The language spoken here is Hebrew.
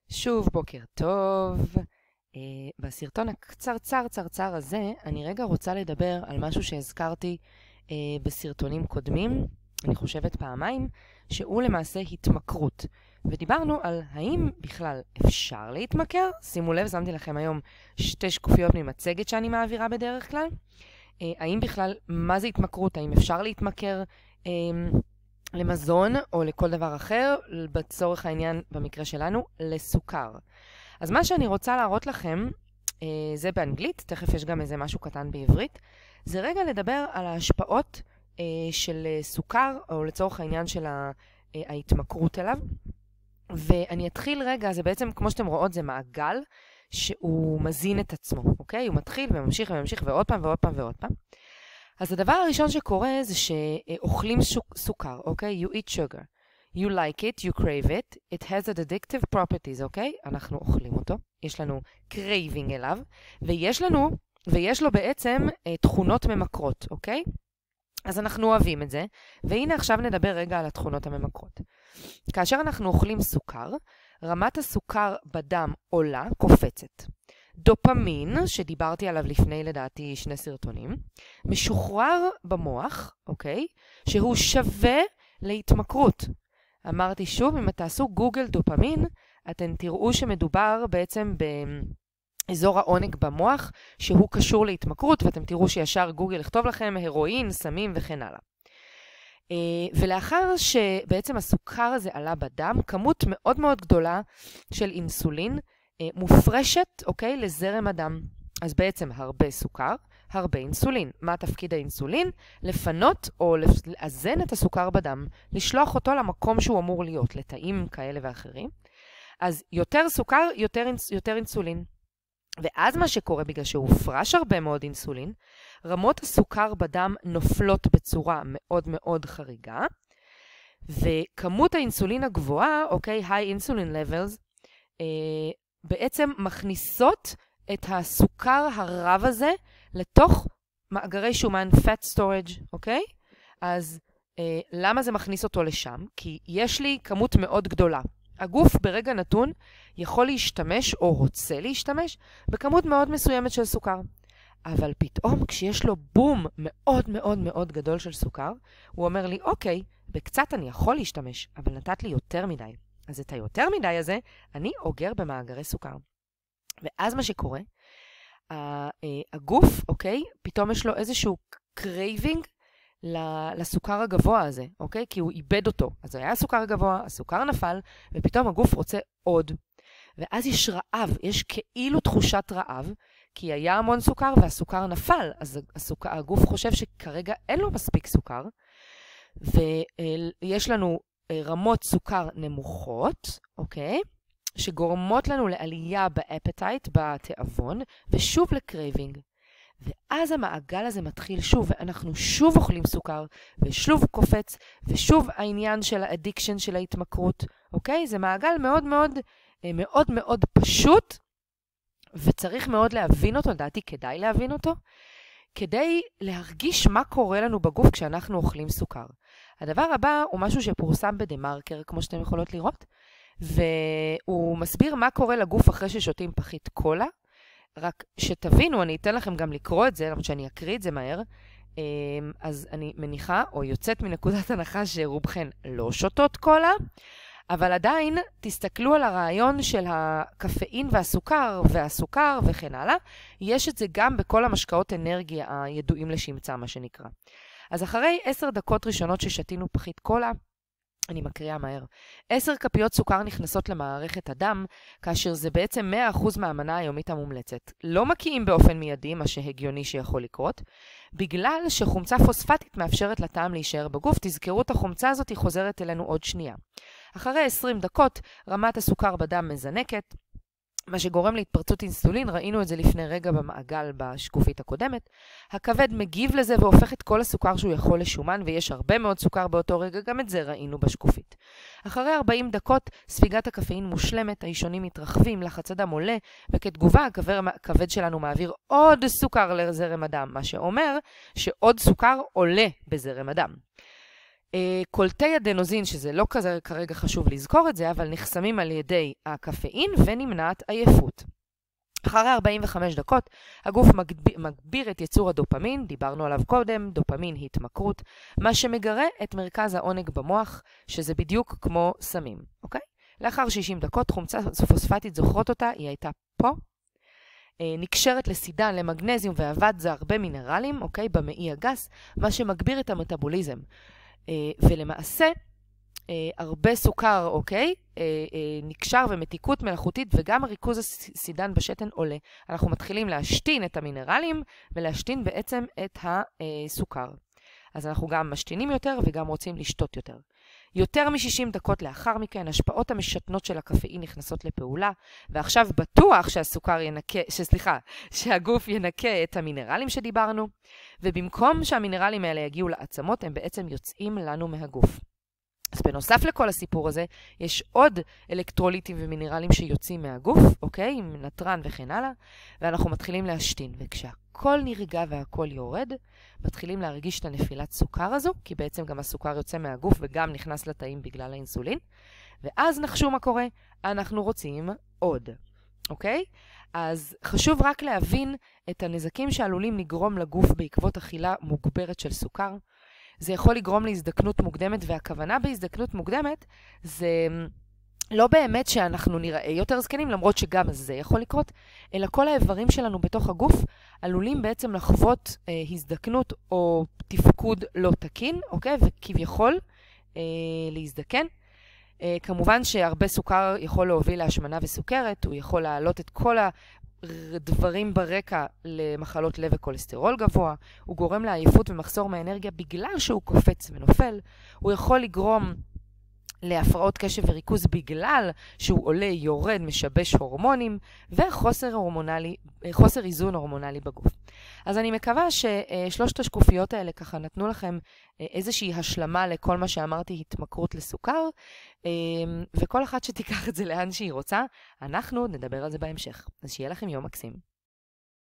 שוב בוקר טוב. בסרטון הקצר הזה אני רגע רוצה לדבר על משהו שהזכרתי בסרטונים קודמים, אני חושבת פעמיים, שהוא למעשה התמכרות. ודיברנו על האם בכלל אפשר להתמכר. שימו לב, שמתי לכם היום 2 שקופיות ממצגת שאני מעבירה בדרך כלל. האם בכלל, מה זה התמכרות? האם אפשר להתמכר למזון או לכל דבר אחר, בצורך העניין במקרה שלנו, לסוכר. אז מה שאני רוצה להראות לכם, זה באנגלית, תכף יש גם איזה משהו קטן בעברית, זה רגע לדבר על ההשפעות של סוכר, או לצורך העניין של ההתמכרות אליו. ואני אתחיל רגע, זה בעצם, כמו שאתם רואות, זה מעגל שהוא מזין את עצמו, אוקיי? הוא מתחיל וממשיך וממשיך ועוד פעם ועוד פעם ועוד פעם. אז הדבר הראשון שקורה זה שאוכלים סוכר, אוקיי? You eat sugar. You like it, you crave it. It has addictive properties, אוקיי? אנחנו אוכלים אותו. יש לנו craving אליו. ויש לו בעצם תכונות ממכרות, אוקיי? אז אנחנו אוהבים את זה. והנה עכשיו נדבר רגע על התכונות הממכרות. כאשר אנחנו אוכלים סוכר, רמת הסוכר בדם עולה, קופצת. דופמין, שדיברתי עליו לפני לדעתי 2 סרטונים, משוחרר במוח, אוקיי? שהוא שווה להתמכרות. אמרתי שוב, אם תעשו גוגל דופמין, אתם תראו שמדובר בעצם באזור העונג במוח, שהוא קשור להתמכרות, ואתם תראו שישר גוגל לכתוב לכם הרואין, סמים וכן הלאה. ולאחר שבעצם הסוכר הזה עלה בדם, כמות מאוד מאוד גדולה של אינסולין, מופרשת, אוקיי, לזרם הדם. אז בעצם הרבה סוכר, הרבה אינסולין. מה תפקיד האינסולין? לפנות או לאזן את הסוכר בדם, לשלוח אותו למקום שהוא אמור להיות, לתאים כאלה ואחרים. אז יותר סוכר, יותר אינסולין. ואז מה שקורה בגלל שהופרש הרבה מאוד אינסולין, רמות הסוכר בדם נופלות בצורה מאוד מאוד חריגה, וכמות האינסולין הגבוהה, אוקיי, high insulin levels, בעצם מכניסות את הסוכר הרב הזה לתוך מאגרי שומן, fat storage, אוקיי? אז למה זה מכניס אותו לשם? כי יש לי כמות מאוד גדולה. הגוף ברגע נתון יכול להשתמש או רוצה להשתמש בכמות מאוד מסוימת של סוכר. אבל פתאום כשיש לו בום מאוד מאוד מאוד גדול של סוכר, הוא אומר לי, אוקיי, בקצת אני יכול להשתמש, אבל נתת לי יותר מדי. אז את היותר מדי הזה, אני אוגר במאגרי סוכר. ואז מה שקורה, הגוף, אוקיי, פתאום יש לו איזשהו קרייבינג לסוכר הגבוה הזה, אוקיי? כי הוא איבד אותו. אז היה סוכר גבוה, הסוכר נפל, ופתאום הגוף רוצה עוד. ואז יש רעב, יש כאילו תחושת רעב, כי היה המון סוכר והסוכר נפל, אז הגוף חושב שכרגע אין לו מספיק סוכר, ויש לנו רמות סוכר נמוכות, אוקיי? שגורמות לנו לעלייה באפטייט, בתיאבון, ושוב לקרייבינג. ואז המעגל הזה מתחיל שוב, ואנחנו שוב אוכלים סוכר, ושוב קופץ, ושוב העניין של האדיקשן של ההתמכרות, אוקיי? זה מעגל מאוד מאוד מאוד מאוד פשוט, וצריך מאוד להבין אותו, לדעתי כדאי להבין אותו, כדי להרגיש מה קורה לנו בגוף כשאנחנו אוכלים סוכר. הדבר הבא הוא משהו שפורסם בדה-מרקר, כמו שאתם יכולות לראות, והוא מסביר מה קורה לגוף אחרי ששותים פחית קולה. רק שתבינו, אני אתן לכם גם לקרוא את זה, למרות שאני אקריא את זה מהר, אז אני מניחה, או יוצאת מנקודת הנחה שרובכן לא שותות קולה, אבל עדיין תסתכלו על הרעיון של הקפאין והסוכר וכן הלאה. יש את זה גם בכל המשקאות אנרגיה הידועים לשמצה, מה שנקרא. אז אחרי 10 דקות ראשונות ששתינו פחית קולה, אני מקריאה מהר. 10 כפיות סוכר נכנסות למערכת הדם, כאשר זה בעצם 100% מהמנה היומית המומלצת. לא מקיאים באופן מיידי, מה שהגיוני שיכול לקרות, בגלל שחומצה פוספטית מאפשרת לטעם להישאר בגוף. תזכרו את החומצה הזאת, היא חוזרת אלינו עוד שנייה. אחרי 20 דקות, רמת הסוכר בדם מזנקת, מה שגורם להתפרצות אינסולין, ראינו את זה לפני רגע במעגל בשקופית הקודמת. הכבד מגיב לזה והופך את כל הסוכר שהוא יכול לשומן, ויש הרבה מאוד סוכר באותו רגע, גם את זה ראינו בשקופית. אחרי 40 דקות, ספיגת הקפאין מושלמת, האישונים מתרחבים, לחץ הדם עולה, וכתגובה הכבד שלנו מעביר עוד סוכר לזרם הדם, מה שאומר שעוד סוכר עולה בזרם הדם. קולטי אדנוזין, שזה לא כזה כרגע חשוב לזכור את זה, אבל נחסמים על ידי הקפאין ונמנעת עייפות. אחרי 45 דקות, הגוף מגביר את ייצור הדופמין, דיברנו עליו קודם, דופמין התמכרות, מה שמגרה את מרכז העונג במוח, שזה בדיוק כמו סמים, אוקיי? לאחר 60 דקות, חומצה פוספטית, זוכרות אותה, היא הייתה פה, נקשרת לסידן, למגנזיום ואבד זר במינרלים, אוקיי? במעי הגס, מה שמגביר את המטאבוליזם. ולמעשה, הרבה סוכר, אוקיי? נקשר ומתיקות מלאכותית, וגם ריכוז הסידן בשתן עולה. אנחנו מתחילים להשתין את המינרלים, ולהשתין בעצם את הסוכר. אז אנחנו גם משתינים יותר, וגם רוצים לשתות יותר. יותר מ-60 דקות לאחר מכן, השפעות המשתנות של הקפאין נכנסות לפעולה, ועכשיו בטוח שהגוף ינקה את המינרלים שדיברנו, ובמקום שהמינרלים האלה יגיעו לעצמות, הם בעצם יוצאים לנו מהגוף. אז בנוסף לכל הסיפור הזה, יש עוד אלקטרוליטים ומינרלים שיוצאים מהגוף, אוקיי? עם נטרן וכן הלאה, ואנחנו מתחילים להשתין. וכשהכל נרגע והכל יורד, מתחילים להרגיש את הנפילת סוכר הזו, כי בעצם גם הסוכר יוצא מהגוף וגם נכנס לתאים בגלל האינסולין. ואז נחשו מה קורה, אנחנו רוצים עוד, אוקיי? אז חשוב רק להבין את הנזקים שעלולים לגרום לגוף בעקבות אכילה מוגברת של סוכר. זה יכול לגרום להזדקנות מוקדמת, והכוונה בהזדקנות מוקדמת זה לא באמת שאנחנו נראה יותר זקנים, למרות שגם זה יכול לקרות, אלא כל האיברים שלנו בתוך הגוף עלולים בעצם לחוות הזדקנות או תפקוד לא תקין, אוקיי? וכביכול להזדקן. כמובן שהרבה סוכר יכול להוביל להשמנה וסוכרת, הוא יכול להעלות את כל דברים ברקע למחלות לב וכולסטרול גבוה, הוא גורם לעייפות ומחסור מהאנרגיה בגלל שהוא קופץ ונופל, הוא יכול לגרום להפרעות קשב וריכוז בגלל שהוא עולה, יורד, משבש הורמונים וחוסר איזון הורמונלי בגוף. אז אני מקווה ששלושת השקופיות האלה ככה נתנו לכם איזושהי השלמה לכל מה שאמרתי, התמכרות לסוכר, וכל אחת שתיקח את זה לאן שהיא רוצה, אנחנו נדבר על זה בהמשך. אז שיהיה לכם יום מקסים.